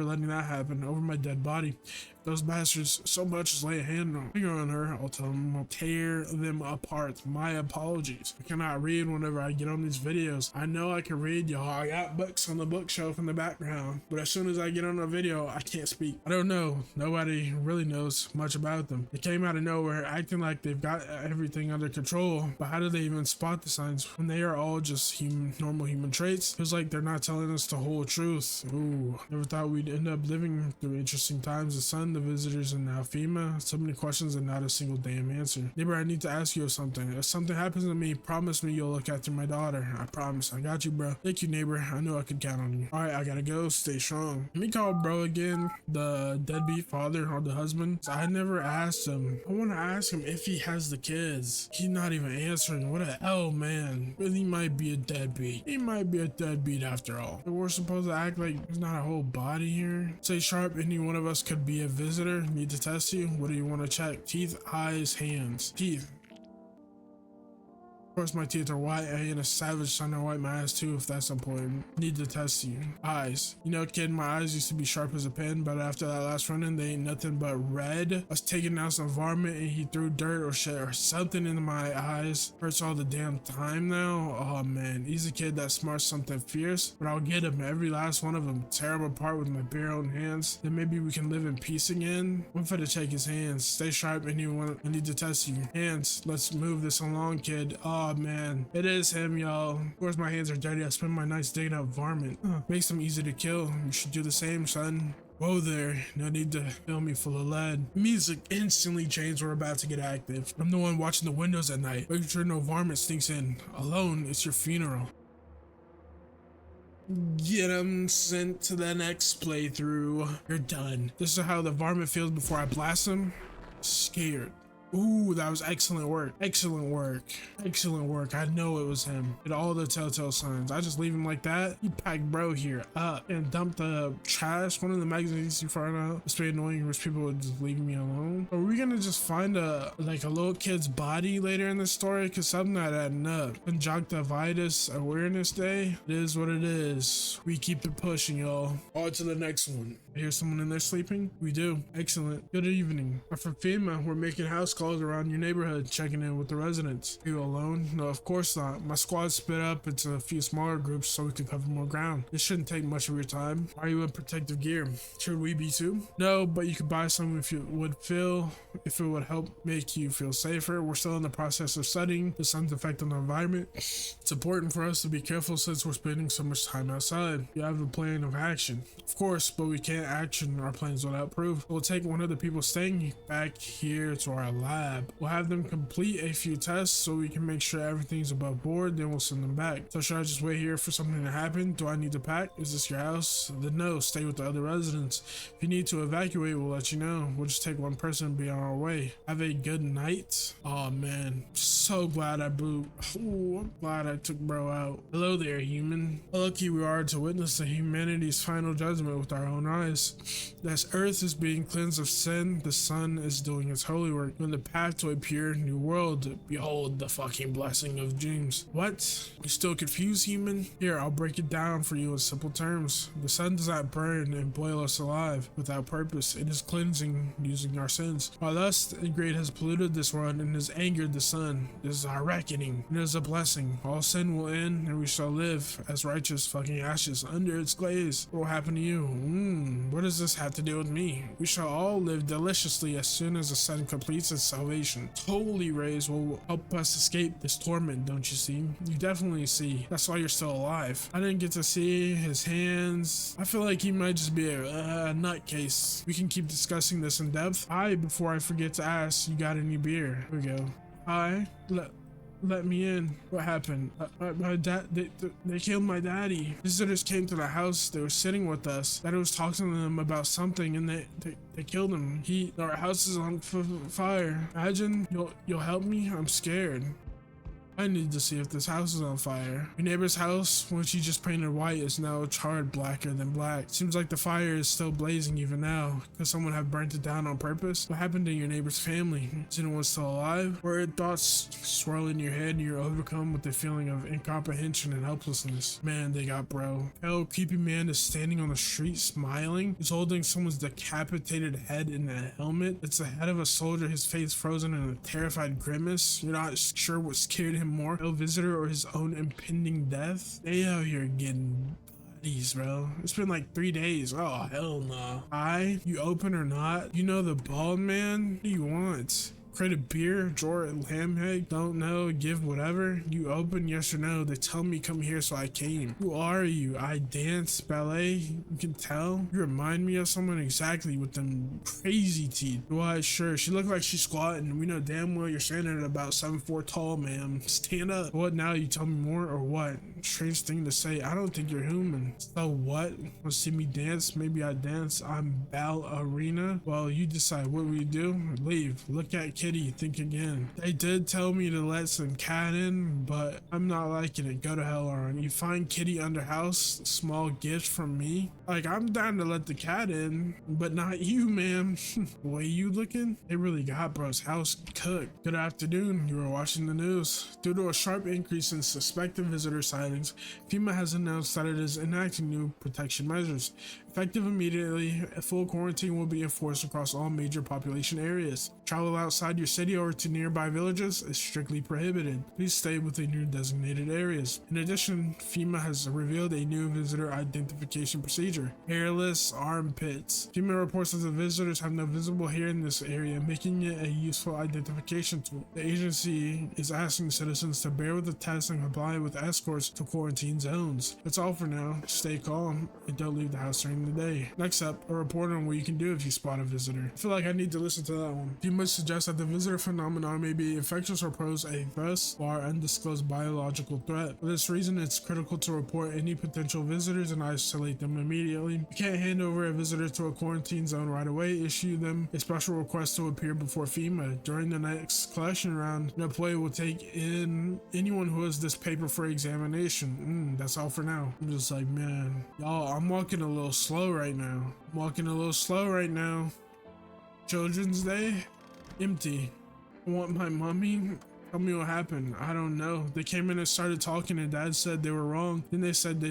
letting that happen over my dead body. Those bastards so much as lay a finger on her, I'll tell them I'll tear them apart. My apologies. I cannot read whenever I get on these videos. I know I can read, y'all. I got books on the bookshelf in the background, but as soon as I get on a video, I can't speak. I don't know. Nobody really knows much about them. They came out of nowhere acting like they've got everything under control, but how do they even spot the signs when they are all just normal human traits? Feels like they're not telling us the whole truth. Ooh, never thought we'd end up living through interesting times. The sun, the visitors, and now FEMA. So many questions and not a single damn answer. Neighbor, I need to ask you something. If something happens to me, promise me you'll look after my daughter. I promise. I got you, bro. Thank you, neighbor. I knew I could count on you. Alright, I gotta go. Stay strong. Let me call bro again, the deadbeat father or the husband. I never asked him. I want to ask him if he has the kids. He's not even answering. What a hell, man. He might be a deadbeat. He might be a deadbeat after all. We're supposed to act like there's not a whole body here. Say sharp, any one of us could be a visitor. Need to test you. What do you want to check? Teeth, eyes, hands. Teeth. Of course my teeth are white. I ain't a savage trying to wipe my eyes too if that's important. Need to test you. Eyes. You know kid, my eyes used to be sharp as a pen, but after that last run-in they ain't nothing but red. I was taking out some varmint and he threw dirt or shit or something into my eyes. Hurts all the damn time now. Oh man, he's a kid that smarts something fierce, but I'll get him, every last one of them. Tear him apart with my bare own hands. Then maybe we can live in peace again. I'm finna check his hands. Stay sharp anyone. I need to test you. Hands. Let's move this along, kid. Oh man, it is him, y'all. Of course my hands are dirty. I spend my nights digging up varmint. Makes them easy to kill. You should do the same, son. Whoa there, no need to fill me full of lead. Music instantly changed. We're about to get active. I'm the one watching the windows at night, making sure no varmint sneaks in. Alone, it's your funeral. Get him sent to the next playthrough. You're done. This is how the varmint feels before I blast him. Scared. Ooh, that was excellent work. Excellent work. Excellent work. I know it was him. Did all the telltale signs. I just leave him like that. You pack bro here up and dump the trash. One of the magazines you find out. It's pretty annoying. Rich people would just leave me alone. Are we gonna just find a little kid's body later in the story? Cause something not adding up. Conjunctivitis Awareness Day. It is what it is. We keep it pushing, y'all. On to the next one. I hear someone in there sleeping? We do. Excellent. Good evening. I'm from FEMA. We're making house calls around your neighborhood, checking in with the residents. Are you alone? No, of course not. My squad split up into a few smaller groups so we can cover more ground. This shouldn't take much of your time. Are you in protective gear? Should we be too? No, but you could buy some if it would help make you feel safer. We're still in the process of studying the sun's effect on the environment. It's important for us to be careful since we're spending so much time outside. You have a plan of action. Of course, but we can't action our plans without proof. We'll take one of the people staying back here to our lab. We'll have them complete a few tests so we can make sure everything's above board, then we'll send them back. So should I just wait here for something to happen? Do I need to pack? Is this your house? Then no, stay with the other residents. If you need to evacuate, we'll let you know. We'll just take one person and be on our way. Have a good night. Oh man, so glad I boot. Ooh, I'm glad I took bro out. Hello there, human. How lucky we are to witness the humanity's final judgment with our own eyes. As Earth is being cleansed of sin, the sun is doing its holy work. When the path to a pure new world, behold the fucking blessing of dreams. What? You still confused, human? Here, I'll break it down for you in simple terms. The sun does not burn and boil us alive without purpose. It is cleansing using our sins. Our lust and greed has polluted this world and has angered the sun. This is our reckoning. It is a blessing. All sin will end and we shall live as righteous fucking ashes under its glaze. What will happen to you? what does this have to do with me? We shall all live deliciously as soon as the sun completes its salvation. Holy rays will help us escape this torment, don't you see? You definitely see. That's why you're still alive. I didn't get to see his hands. I feel like he might just be a nutcase. We can keep discussing this in depth. Before I forget to ask, you got any beer? Here we go. Let me in. What happened? My dad, they killed my daddy. Visitors came to the house. They were sitting with us. Daddy was talking to them about something, and they killed him. Our house is on fire. Imagine. You'll help me? I'm scared. I need to see if this house is on fire. Your neighbor's house, which you just painted white, is now charred blacker than black. Seems like the fire is still blazing even now. Could someone have burnt it down on purpose? What happened to your neighbor's family? Is anyone still alive? Or are thoughts swirl in your head and you're overcome with the feeling of incomprehension and helplessness? Man, they got bro. Hell, creepy man is standing on the street smiling. He's holding someone's decapitated head in a helmet. It's the head of a soldier, his face frozen in a terrified grimace. You're not sure what scared him more, no visitor or his own impending death. They out here getting bodies, bro. It's been like 3 days. Oh, hell no. You open or not? You know the bald man? What do you want? Crate of beer, drawer, lamb egg, don't know, give whatever. You open, yes or no. They tell me come here, so I came. Who are you? I dance, ballet, you can tell. You remind me of someone exactly with them crazy teeth. Why, sure, she looked like she's squatting. We know damn well you're standing at about 7'4" tall, ma'am. Stand up. What now? You tell me more or what? Strange thing to say. I don't think you're human. So what? Want to see me dance? Maybe I dance. I'm ballerina. Well, you decide. What will you do? Leave. Look at Kitty, think again. They did tell me to let some cat in, but I'm not liking it. Go to hell, Aaron. You find Kitty under house, small gift from me. Like, I'm down to let the cat in, but not you, ma'am. The way you looking, they really got bro's house cooked. Good afternoon. You were watching the news. Due to a sharp increase in suspected visitor sightings, FEMA has announced that it is enacting new protection measures. Effective immediately, a full quarantine will be enforced across all major population areas. Travel outside your city or to nearby villages is strictly prohibited. Please stay within your designated areas. In addition, FEMA has revealed a new visitor identification procedure: hairless armpits. FEMA reports that the visitors have no visible hair in this area, making it a useful identification tool. The agency is asking citizens to bear with the test and comply with escorts to quarantine zones. That's all for now. Stay calm and don't leave the house during the day. Next up, a report on what you can do if you spot a visitor. I feel like I need to listen to that one. FEMA suggests that the visitor phenomenon may be infectious or pose a thus far undisclosed biological threat. For this reason, it's critical to report any potential visitors and isolate them immediately. You can't hand over a visitor to a quarantine zone right away. Issue them a special request to appear before FEMA. During the next collection round, an employee will take in anyone who has this paper for examination. That's all for now. I'm just like, man, y'all, I'm walking a little slow right now. Children's Day? Empty. I want my mommy. Tell me what happened. I don't know. They came in and started talking and dad said they were wrong. Then they said,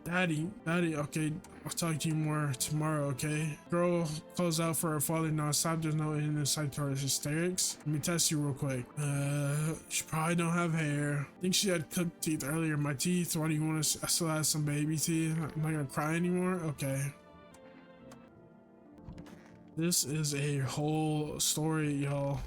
Daddy, okay, I'll talk to you more tomorrow, okay? Girl calls out for her father non-stop. There's no insight to her hysterics. Let me test you real quick. She probably don't have hair. I think she had cooked teeth earlier. My teeth, why do you want to, I still have some baby teeth. I'm not gonna cry anymore? Okay. This is a whole story, y'all.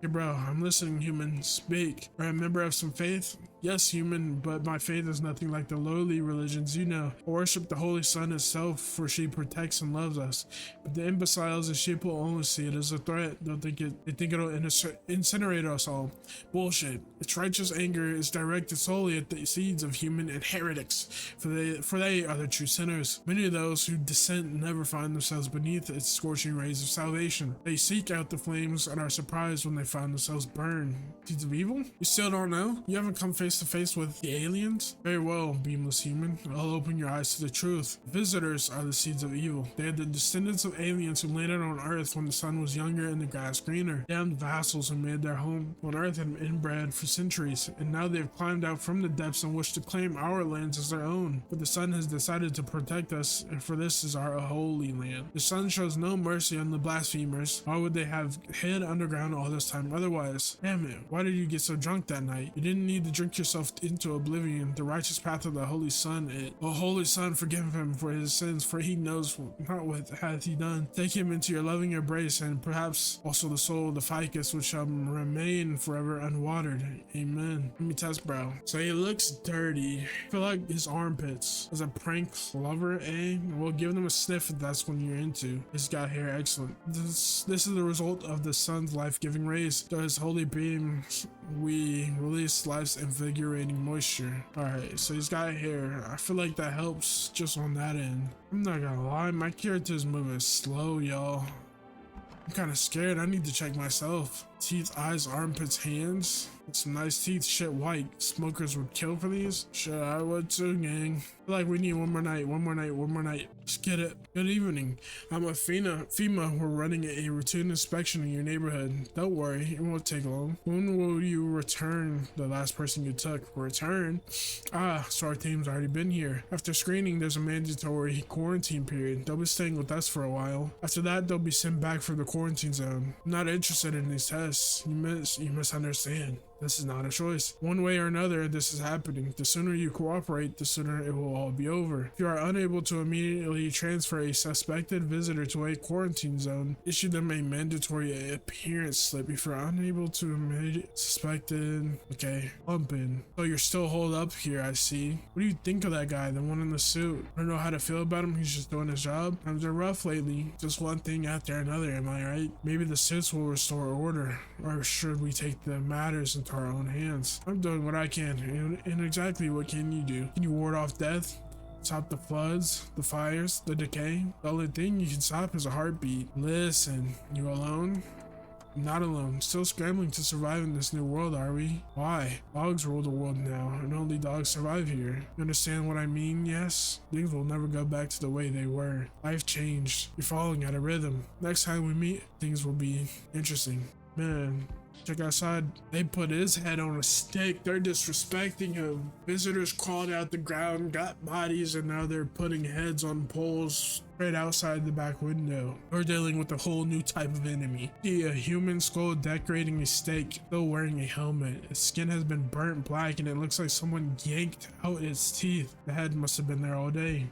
Hey bro, I'm listening, human. Speak. Are you a member of some faith? Yes, human, but my faith is nothing like the lowly religions you know. I worship the Holy Sun itself, for she protects and loves us. But the imbeciles and sheeple only see it as a threat. They think it'll incinerate us all. Bullshit. Its righteous anger is directed solely at the seeds of human and heretics, for they are the true sinners. Many of those who dissent never find themselves beneath its scorching rays of salvation. They seek out the flames and are surprised when they find themselves burned. Seeds of evil? You still don't know? You haven't come face to face with the aliens? Very well, beamless human. I'll open your eyes to the truth. Visitors are the seeds of evil. They are the descendants of aliens who landed on Earth when the sun was younger and the grass greener. Damned vassals who made their home on Earth and inbred for centuries, and now they've climbed out from the depths and wish to claim our lands as their own. But the sun has decided to protect us, and for this is our holy land. The sun shows no mercy on the blasphemers. Why would they have hid underground all this time otherwise? Damn it, why did you get so drunk that night? You didn't need to drink work yourself into oblivion. The righteous path of the Holy Son. O Holy Son, forgive him for his sins, for he knows not what hath he done. Take him into your loving embrace, and perhaps also the soul of the ficus, which shall remain forever unwatered. Amen. Let me test, bro. So he looks dirty. I feel like his armpits. As a prank lover, eh? Well, give them a sniff if that's what you're into. He's got hair, excellent. This is the result of the sun's life-giving rays. Through his holy beams, we release life's invigorating moisture. Alright, so he's got hair. I feel like that helps just on that end. I'm not gonna lie, my character's moving slow, y'all. I'm kind of scared. I need to check myself. Teeth, eyes, armpits, hands. Some nice teeth. Shit, white. Smokers would kill for these. Sure, I would too, gang. I feel like we need one more night. One more night. One more night. Just get it. Good evening. I'm a FEMA. We're running a routine inspection in your neighborhood. Don't worry, it won't take long. When will you return the last person you took? Return? Ah, so our team's already been here. After screening, there's a mandatory quarantine period. They'll be staying with us for a while. After that, they'll be sent back for the quarantine zone. I'm not interested in these tests. You misunderstand. This is not a choice. One way or another, this is happening. The sooner you cooperate, the sooner it will all be over. If you are unable to immediately transfer a suspected visitor to a quarantine zone, issue them a mandatory appearance slip. If you're unable to immediately suspected, okay, bump in. So you're still holed up here, I see. What do you think of that guy, the one in the suit? I don't know how to feel about him. He's just doing his job. Times are rough lately. Just one thing after another, am I right? Maybe the suits will restore order, or should we take the matters into our own hands? I'm doing what I can, and exactly what can you do? Can you ward off death? Stop the floods, the fires, the decay? The only thing you can stop is a heartbeat. Listen, you alone? Not alone. Still scrambling to survive in this new world, are we? Why? Dogs rule the world now, and only dogs survive here. You understand what I mean? Yes? Things will never go back to the way they were. Life changed. You're following at a rhythm. Next time we meet, things will be interesting. Man, check outside. They put his head on a stick. They're disrespecting him. Visitors crawled out the ground, got bodies, and now they're putting heads on poles right outside the back window. We're dealing with a whole new type of enemy. See a human skull decorating a stake, still wearing a helmet. Its skin has been burnt black, and it looks like someone yanked out its teeth. The head must have been there all day.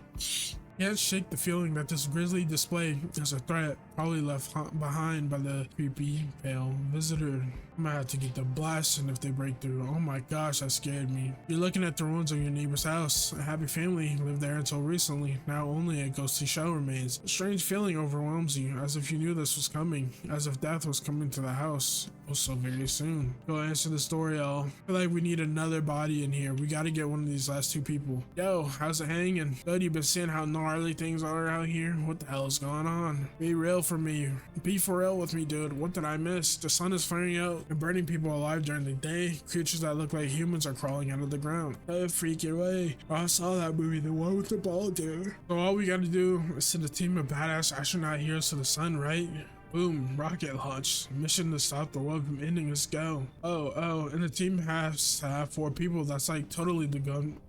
Can't shake the feeling that this grisly display is a threat, probably left behind by the creepy, pale visitor. I might have to get the blasting if they break through. Oh my gosh, that scared me. You're looking at the ruins of your neighbor's house. A happy family lived there until recently. Now only a ghostly shell remains. A strange feeling overwhelms you, as if you knew this was coming, as if death was coming to the house. Oh, so very soon. Go answer the story, y'all. I feel like we need another body in here. We gotta get one of these last two people. Yo, how's it hanging? Good, you been seeing how gnarly things are out here? What the hell is going on? Be real for me. Be for real with me, dude. What did I miss? The sun is flaring out and burning people alive during the day. Creatures that look like humans are crawling out of the ground. Oh, freaking way. Oh, I saw that movie, the one with the ball, dude. So all we gotta do is send a team of badass astronaut heroes to the sun, right? Boom, rocket launch. Mission to stop the world from ending. Let's go. Oh, and the team has to have 4 people. That's like totally the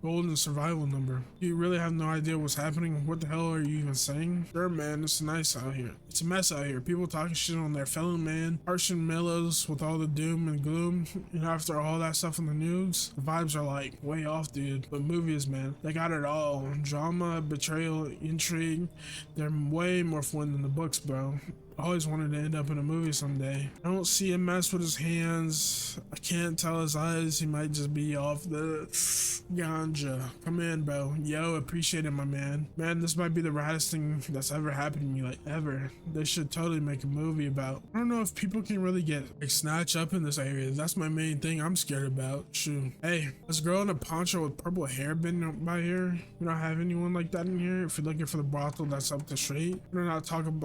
golden survival number. You really have no idea what's happening? What the hell are you even saying? Sure, man, it's nice out here. It's a mess out here. People talking shit on their fellow man. Harsh and mellows with all the doom and gloom. And after all that stuff in the news, the vibes are like way off, dude. But movies, man, they got it all. Drama, betrayal, intrigue. They're way more fun than the books, bro. I always wanted to end up in a movie someday. I don't see him mess with his hands. I can't tell his eyes. He might just be off the ganja. Come in, bro. Yo, appreciate it, my man. Man, this might be the raddest thing that's ever happened to me, like ever. They should totally make a movie about. I don't know if people can really get like snatched up in this area. That's my main thing I'm scared about. Shoot. Hey, this girl in a poncho with purple hair been by here. We don't have anyone like that in here. If you're looking for the brothel that's up the street, we're not talking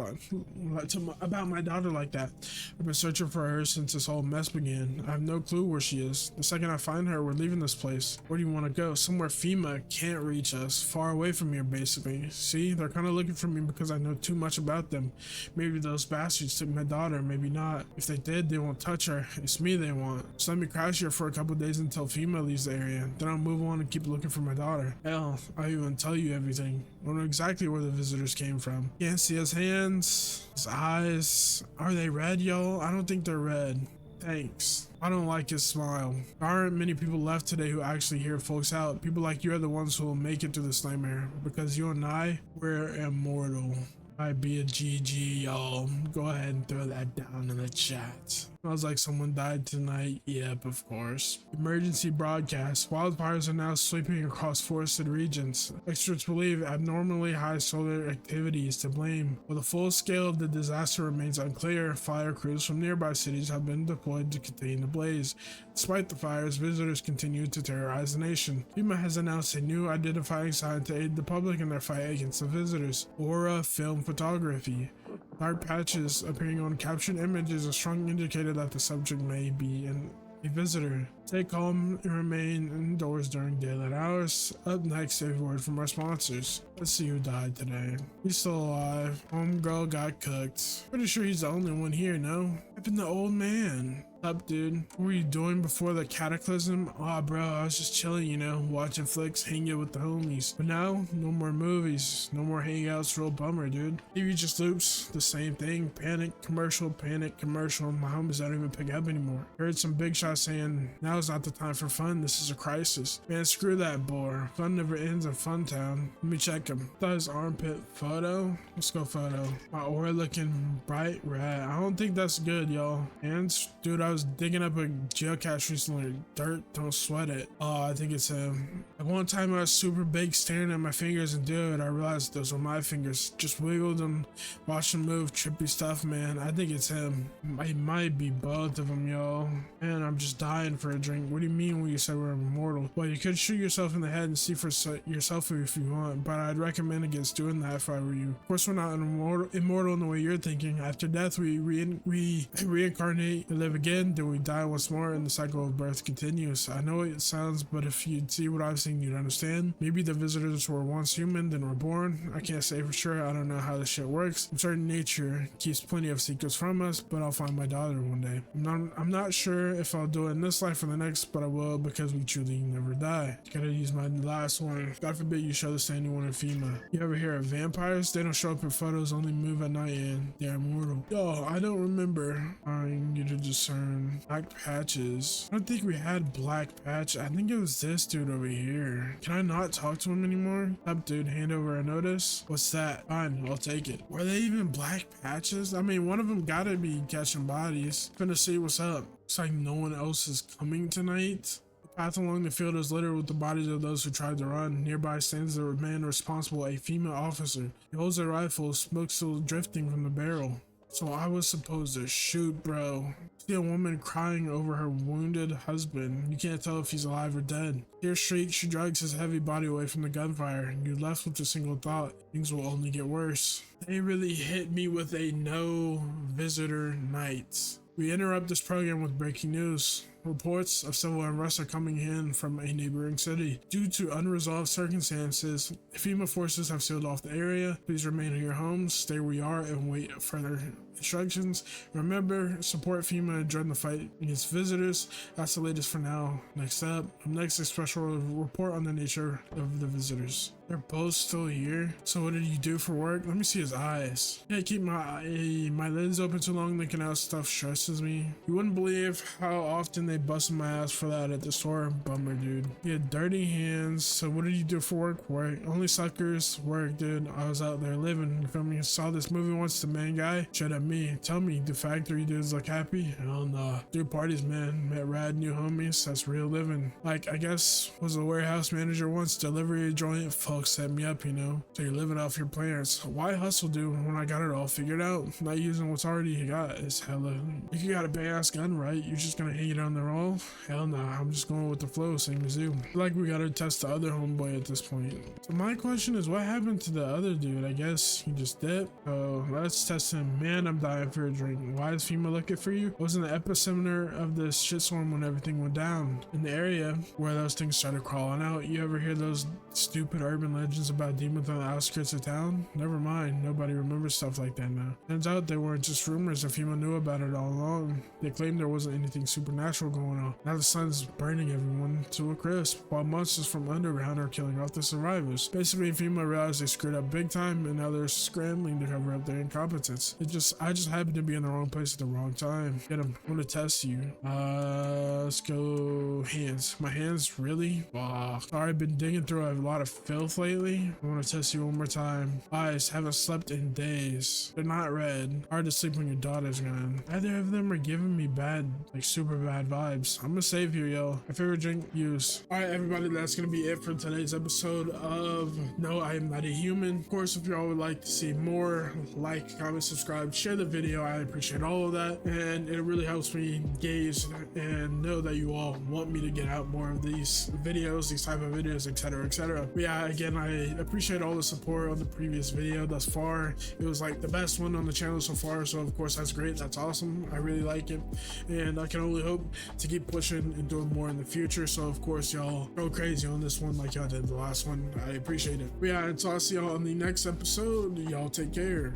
about my daughter like that. I've been searching for her since this whole mess began. I have no clue where she is. The second I find her, we're leaving this place. Where do you want to go? Somewhere FEMA can't reach us. Far away from here, basically. See, they're kind of looking for me because I know too much about them. Maybe those bastards took my daughter, maybe not. If they did, they won't touch her. It's me they want. So let me crash here for a couple days until FEMA leaves the area. Then I'll move on and keep looking for my daughter. Hell, I'll even tell you everything. I know exactly where the visitors came from. Can't see his hands, his eyes. Are they red, y'all? I don't think they're red. Thanks. I don't like his smile. There aren't many people left today who actually hear folks out. People like you are the ones who will make it through this nightmare. Because you and I, we're immortal. Might be a GG, y'all. Go ahead and throw that down in the chat. Smells like someone died tonight. Yep, of course. Emergency broadcast. Wildfires are now sweeping across forested regions. Experts believe abnormally high solar activity is to blame. While the full scale of the disaster remains unclear, fire crews from nearby cities have been deployed to contain the blaze. Despite the fires, visitors continue to terrorize the nation. FEMA has announced a new identifying sign to aid the public in their fight against the visitors. Aura Film Photography. Dark patches appearing on captured images, a strong indicator that the subject may be a visitor. Stay calm and remain indoors during daylight hours. Up next, a word from our sponsors. Let's see who died today. He's still alive. Homegirl got cooked. Pretty sure he's the only one here, no? Happened to old man. Up, dude? What were you doing before the cataclysm? Aw, bro, I was just chilling, you know, watching flicks, hanging with the homies. But now, no more movies, no more hangouts, real bummer, dude. TV just loops the same thing. Panic, commercial, my homies don't even pick up anymore. Heard some big shots saying, now's not the time for fun, this is a crisis. Man, screw that bore. Fun never ends in Fun Town. Let me check him. That his armpit photo? Let's go photo. My aura looking bright red. I don't think that's good, y'all. Hands? Dude, I was digging up a geocache recently. Dirt, don't sweat it. Oh, I think it's him. At one time I was super big staring at my fingers, and dude, I realized those were my fingers. Just wiggled them, watched them move, trippy stuff, man. I think it's him. It might be both of them, y'all. Man, I'm just dying for a drink. What do you mean when you said we're immortal? Well, you could shoot yourself in the head and see for yourself if you want, but I'd recommend against doing that if I were you. Of course, we're not immortal in the way you're thinking. After death, we reincarnate and live again. Then we die once more and the cycle of birth continues. I know it sounds, but if you'd see what I've seen, you'd understand. Maybe the visitors were once human, then reborn. I can't say for sure. I don't know how this shit works. I'm certain nature keeps plenty of secrets from us, but I'll find my daughter one day. I'm not sure if I'll do it in this life or the next, but I will because we truly never die. Gotta use my last one. God forbid you show this to anyone in FEMA. You ever hear of vampires? They don't show up in photos, only move at night and they're immortal. Yo, I don't remember. Trying you to discern black patches. I don't think we had black patch. I think it was this dude over here. Can I not talk to him anymore? Up, dude, hand over a notice. What's that? Fine, I'll take it. Were they even black patches? I mean, one of them gotta be catching bodies. Finna see what's up. Looks like no one else is coming tonight. The path along the field is littered with the bodies of those who tried to run. Nearby stands the man responsible, a female officer. He holds a rifle, smoke still drifting from the barrel. So I was supposed to shoot, bro. See a woman crying over her wounded husband. You can't tell if he's alive or dead. Tear shriek, she drags his heavy body away from the gunfire. You're left with a single thought. Things will only get worse. They really hit me with a no visitor night. We interrupt this program with breaking news. Reports of civil unrest are coming in from a neighboring city. Due to unresolved circumstances, FEMA forces have sealed off the area. Please remain in your homes, stay where you are, and wait for further instructions. Remember, support FEMA and join the fight against visitors. That's the latest for now. Next up, a special report on the nature of the visitors. They're both still here. So what did you do for work? Let me see his eyes. Yeah, keep my lids open too long looking out stuff stresses me. You wouldn't believe how often they busted my ass for that at the store. Bummer, dude. You had dirty hands. So what did you do for work? Work. Only suckers. Work, dude. I was out there living. You feel me? Saw this movie once. The main guy showed at me. Tell me, do factory dudes look happy? Hell nah. Do parties, man. Met rad new homies. That's real living. Like, I guess was a warehouse manager once. Delivery joint. Folks set me up, you know. So you're living off your plans. Why hustle, dude, when I got it all figured out? Not using what's already got is hella. If you got a big ass gun, right? You're just gonna hang it on the roll? Hell nah. I'm just going with the flow, same as you. Like we gotta test the other homeboy at this point. So my question is, what happened to the other dude? I guess he just dipped. Oh, let's test him. Man, I'm dying for a drink. Why is FEMA looking for you? I was in the epicenter of this shitstorm when everything went down. In the area where those things started crawling out. You ever hear those stupid urban legends about demons on the outskirts of town? Never mind. Nobody remembers stuff like that now. Turns out they weren't just rumors. And FEMA knew about it all along. They claimed there wasn't anything supernatural going on. Now the sun's burning everyone to a crisp, while monsters from underground are killing off the survivors. Basically, FEMA realized they screwed up big time, and now they're scrambling to cover up their incompetence. It just I just happened to be in the wrong place at the wrong time. Get him. I'm gonna test you. Let's go hands. My hands really? Wow. Sorry, I've been digging through a lot of filth lately. I want to test you one more time. Eyes, haven't slept in days. They're not red. Hard to sleep when your daughter's gone. Neither of them are giving me bad, like super bad vibes. I'm gonna save you, yo. My favorite drink, use. All right, everybody, that's gonna be it for today's episode of No, I Am Not a Human. Of course, if y'all would like to see more, like, comment, subscribe, share the video. I appreciate all of that, and it really helps me gauge and know that you all want me to get out more of these videos, these type of videos, etc, etc. But yeah, again, I appreciate all the support on the previous video thus far. It was like the best one on the channel so far, so of course that's great. That's awesome. I really like it, and I can only hope to keep pushing and doing more in the future. So of course y'all go crazy on this one like y'all did the last one. I appreciate it. But yeah, until I see y'all on the next episode, y'all take care.